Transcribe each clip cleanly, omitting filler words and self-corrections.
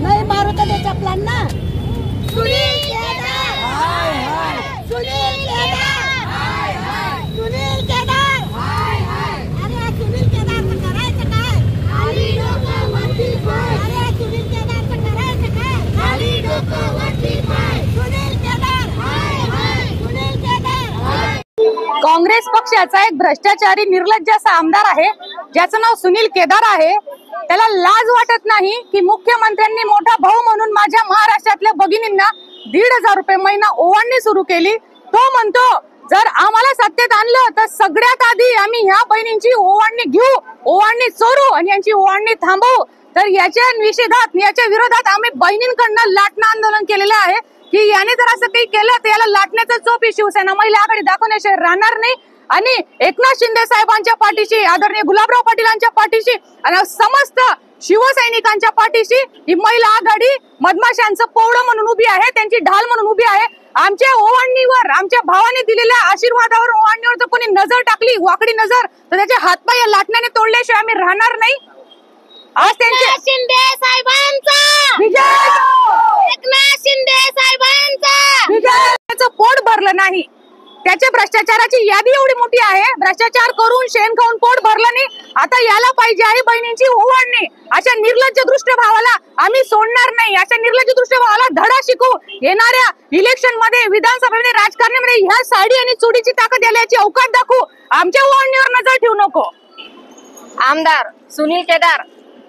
नाही मारू तर त्याचा प्लॅन ना। सुनील केदार हाय हाय, सुनील केदार हाय हाय, सुनील केदार हाय हाय। अरे सुनील केदारचं करायचं काय? खाली डोकं वरती पाय। अरे सुनील केदारचं करायचं काय? खाली डोकं वरती पाय। सुनील केदार हाय हाय, सुनील केदार हाय। काँग्रेस पक्षाचा एक भ्रष्टाचारी निर्लज्ज असा आमदार आहे ज्याचं नाव सुनील केदार आहे। त्याला लाज वाटत नाही की मुख्यमंत्र्यांनी मोठा भाऊ म्हणून माझ्या महाराष्ट्रातल्या भगिनींना 1,500 रुपये महिना ओवाळणी सुरू केली। तो म्हणतो जर आम्हाला सत्तेत आणलं तर सगळ्यात आधी आम्ही ह्या बहिणींची ओवाळणी घेऊ, ओवाळणी चोरू आणि यांची ओवाळणी थांबवू। तर याच्या विरोधात आम्ही बहिणींकडनं लाटणं आंदोलन केलेलं आहे की याने जर असं काही केलं तर याला लाटण्याचा चोप शिवसेना महिला आघाडी दाखवण्याशिवाय राहणार नाही। आणि एकनाथ शिंदे साहेबांच्या पाठीशी, आदरणीय गुलाबराव पाटीलांच्या पाठीशी आणि समस्त शिवसैनिकांच्या पाठीशी ही महिला आघाडी मधमाशांचं पोवडं म्हणून उभी आहे, त्यांची ढाल म्हणून उभी आहे। आमच्या ओवाळणीवर, आमच्या भावाने दिलेल्या आशीर्वादावर ओवाळणीवर जर कोणी नजर टाकली, वाकडी नजर, तर त्याचे हातपाय लाटण्याने तोडल्याशिवाय आम्ही राहणार नाही। आज त्यांचे शिंदे साहेबांचा विजय, एकनाथ शिंदे साहेबांचा विजय। त्याचं पोट भरलं नाही, त्याच्या भ्रष्टाचाराची यादी एवढी मोठी आहे, भ्रष्टाचार करून शेण खाऊन पोट भरलं नाही। आता याला पाहिजे आहे बहिणींची ओवाळणी। अशा निर्लज्ज दृष्ट भावाला आम्ही सोडणार नाही। अशा निर्लज्ज दृष्ट भावाला धडा शिकवू। येणाऱ्या इलेक्शन मध्ये, विधानसभेमध्ये, राजकारणामध्ये ह्या साडी आणि चुडीची ताकद याची अवकाश दाखवू। आमच्या ओवाळणीवर नजर ठेवू नको। आमदार सुनील केदार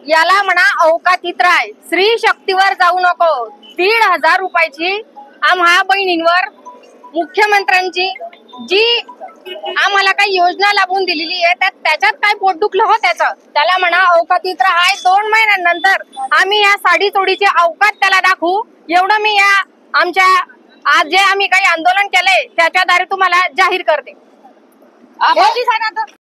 याला म्हणा अवकातीत राय, स्त्री शक्तीवर जाऊ नको। 1,500 रुपयाची आम्हा बहिणींवर मुख्यमंत्र्यांची जी आम्हाला काही योजना लाभून दिलेली आहे त्याच्यात काय पोट दुखलं हो त्याला म्हणा अवकातीत राहाय। 2 महिन्यानंतर आम्ही या साडी चोडीचे अवकात त्याला दाखवू। एवढं मी या आमच्या आज जे आम्ही काही आंदोलन केलंय त्याच्याद्वारे तुम्हाला जाहीर करते।